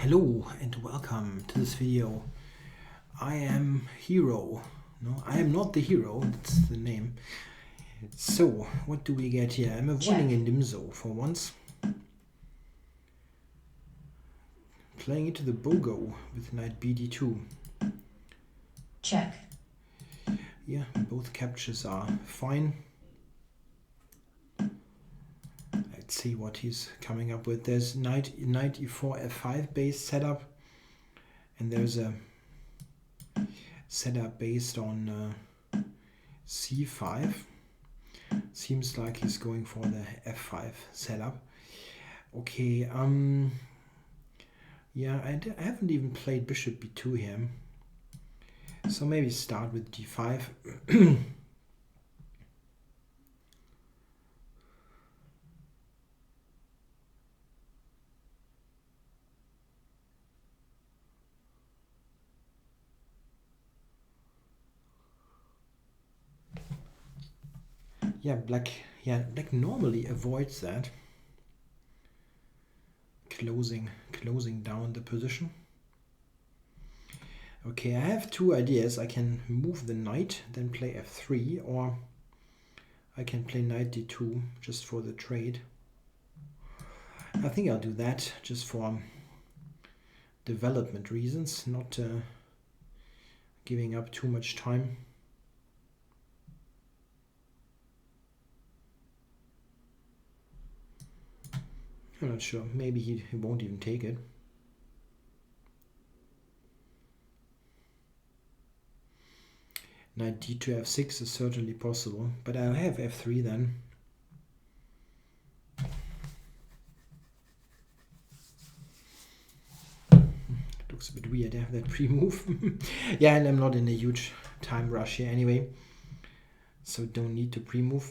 Hello and welcome to this video. I am Hero. No, I am not the hero, that's the name. So, what do we get here? I'm avoiding a Nimzo for once. Playing into the Bogo with knight bd2. Check. Yeah, both captures are fine. Let's see what he's coming up with. There's knight e4 f5 based setup, and there's a setup based on c5. Seems like he's going for the f5 setup. Okay, yeah, I haven't even played bishop b2 here, so maybe start with d5. Black normally avoids that, closing down the position. Okay, I have two ideas. I can move the knight, then play f3, or I can play knight d2 just for the trade. I think I'll do that just for development reasons, not giving up too much time. I'm not sure. Maybe he won't even take it. Knight d2 f6 is certainly possible, but I'll have f3 then. It looks a bit weird to have that pre-move. Yeah, and I'm not in a huge time rush here anyway, so don't need to pre-move.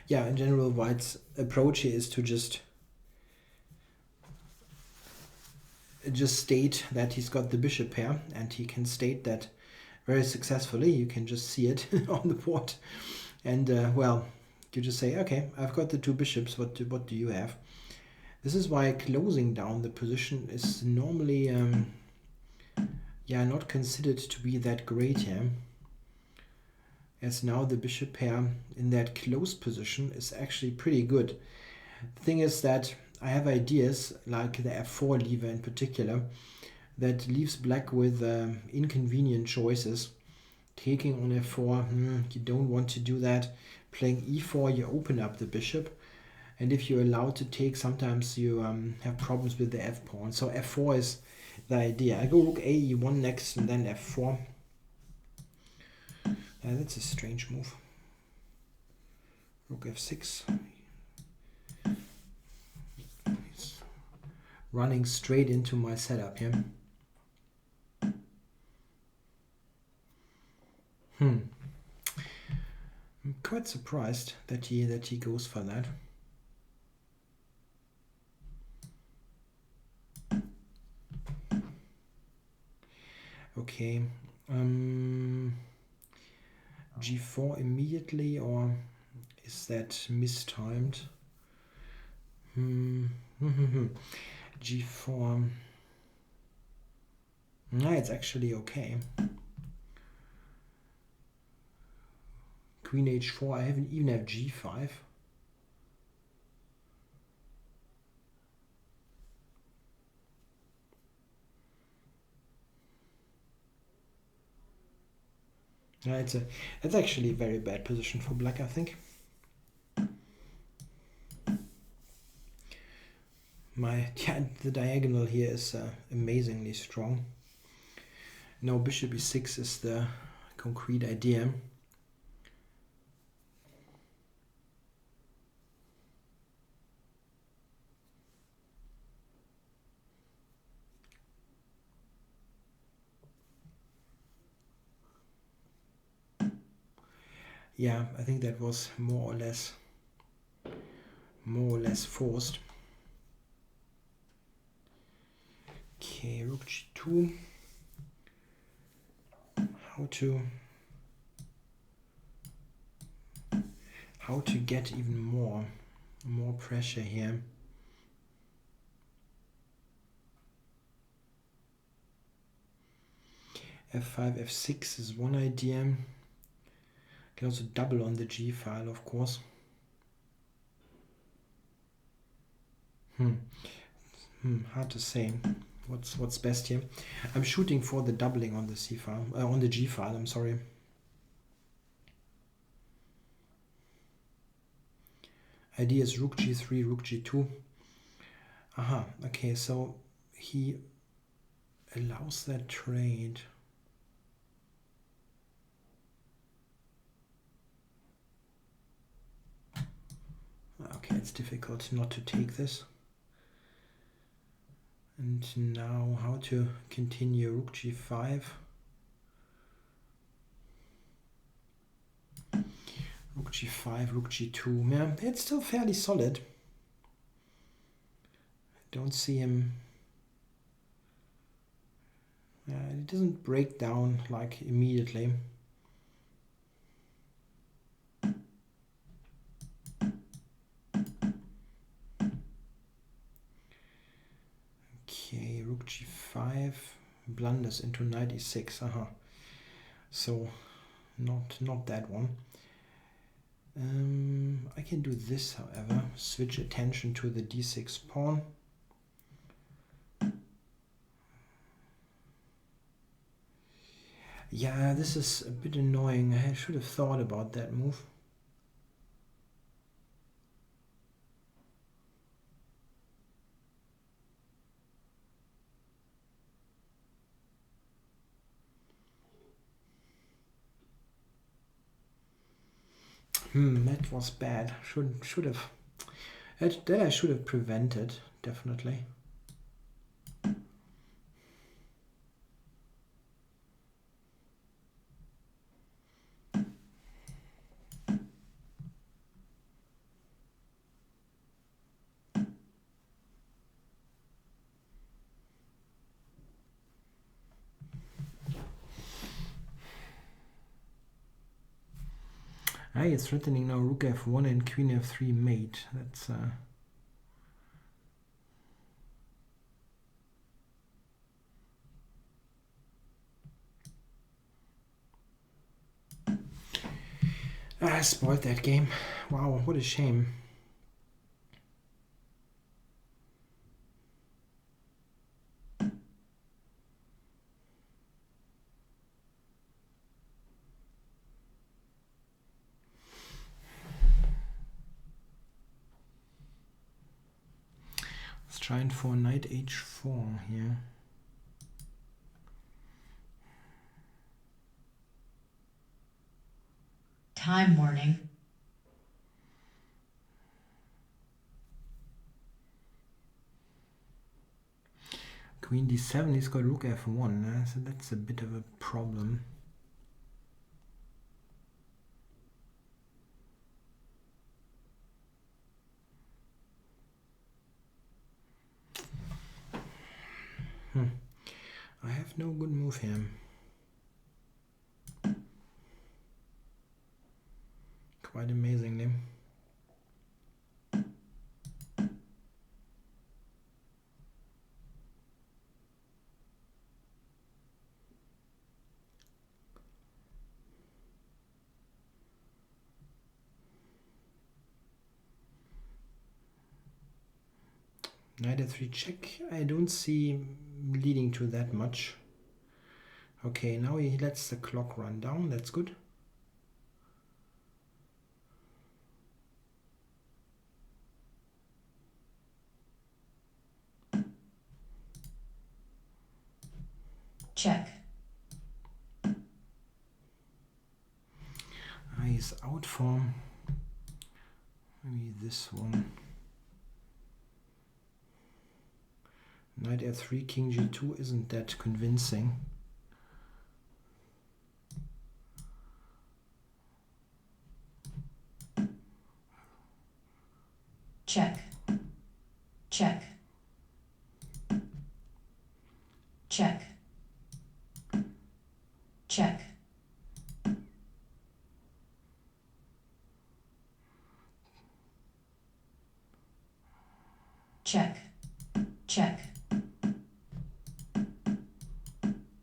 Yeah, in general, White's approach here is to just state that he's got the bishop pair, and he can state that very successfully. You can just see it on the board, and well, you just say, okay, I've got the two bishops. What do you have? This is why closing down the position is normally not considered to be that great here, as now the bishop pair in that closed position is actually pretty good. The thing is that I have ideas like the f4 lever in particular that leaves black with inconvenient choices. Taking on f4, you don't want to do that. Playing e4, you open up the bishop, and if you're allowed to take, sometimes you have problems with the f pawn. So f4 is the idea. I go rook a, e1 next, and then f4. That's a strange move. Rook f6. He's running straight into my setup here. I'm quite surprised that he goes for that. Okay. G4 immediately, or is that mistimed? G4. No, it's actually okay. Queen h4. I haven't even have g5. Yeah, it's actually a very bad position for black, I think. The diagonal here is amazingly strong. Now bishop e6 is the concrete idea. Yeah, I think that was more or less forced. Okay, rook g2. how to get even more pressure here. F5, F6 is one idea. Can also double on the G file, of course. Hard to say what's best here. I'm shooting for the doubling on the C file, on the G file. I'm sorry. Idea is Rook G3, Rook G2. Aha. Okay, so he allows that trade. Okay, it's difficult not to take this. And now how to continue Rook G5. Rook G5, Rook G2. Yeah, it's still fairly solid. Don't see him. It doesn't break down like immediately. Okay, Rook G5 blunders into knight e6. So not that one. I can do this, however. Switch attention to the d6 pawn. Yeah, this is a bit annoying. I should have thought about that move. That was bad. Should have. That I should have prevented, definitely. It's threatening now Rook F1 and Queen F3 mate. That's I spoiled that game. Wow, what a shame. Let's try and for knight h4 here. Time warning. Queen d7, he's got Rook f1, so that's a bit of a problem. I have no good move here. Quite amazingly. Knight f3 check. I don't see leading to that much. Okay, now he lets the clock run down. That's good. Check. He's out for maybe this one. Knight f3, king g2 isn't that convincing. Check. Check. Check. Check. Check.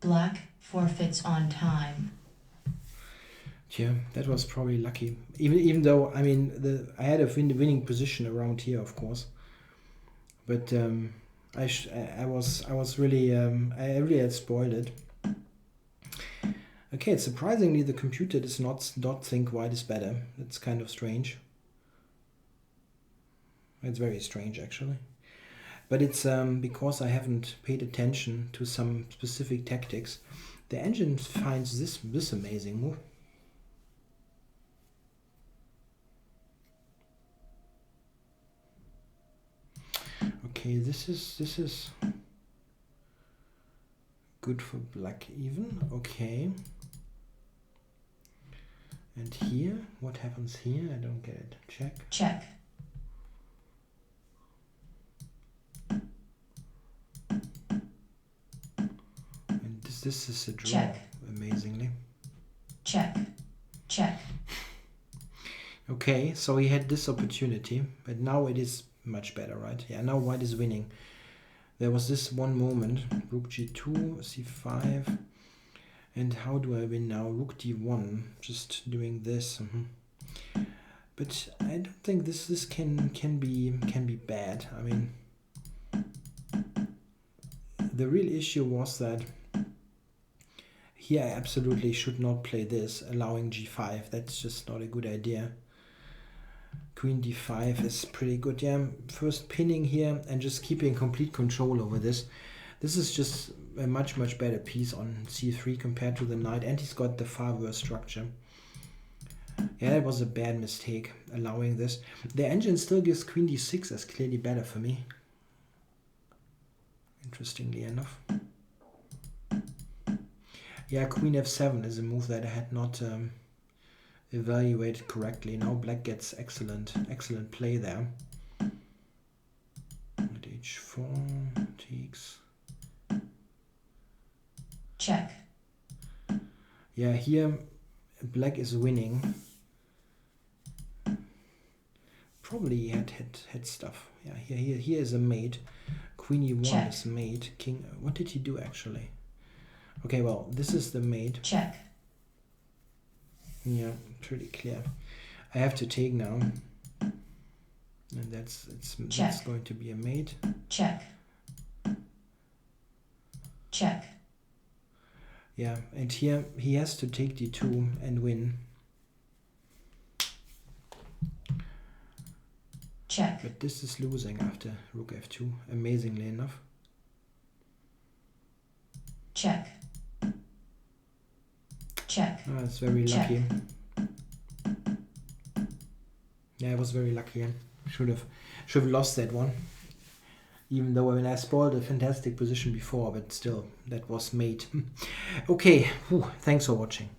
Black forfeits on time. Yeah, that was probably lucky. Even though, I mean, I had a winning position around here, of course. But I was really I really had spoiled it. Okay, surprisingly the computer does not think white is better. That's kind of strange. It's very strange actually. But it's because I haven't paid attention to some specific tactics. The engine finds this amazing move. Okay, this is good for black even. Okay. And here, what happens here? I don't get it. Check. Check. And this is a draw, Check. amazingly. Check. Check. Okay, so he had this opportunity, but now it is much better, right? Yeah, now white is winning. There was this one moment, rook g2, c5, and how do I win now? Rook d1, just doing this. But I don't think this can be bad. I mean, the real issue was that here I absolutely should not play this, allowing g5. That's just not a good idea. Queen d5 is pretty good. Yeah, first pinning here and just keeping complete control over this. This is just a much better piece on c3 compared to the knight, and he's got the far worse structure. Yeah, it was a bad mistake allowing this. The engine still gives queen d6 as clearly better for me. Interestingly enough. Yeah, queen f7 is a move that I had not evaluated correctly. Now black gets excellent play there. At h4 takes. Check. Yeah, here black is winning. Probably had stuff. Yeah, here is a mate. Queen e1 Check. is mate. King. What did he do actually? Okay, well, this is the mate. Check. Yeah, pretty clear. I have to take now. And that's going to be a mate. Check. Check. Yeah, and here he has to take d2 and win. Check. But this is losing after rook f2, amazingly enough. Check. Check. Oh, it's very Check. lucky. Yeah, I was very lucky. Should have lost that one. Even though, I mean, I spoiled a fantastic position before, but still, that was mate. Okay, thanks for watching.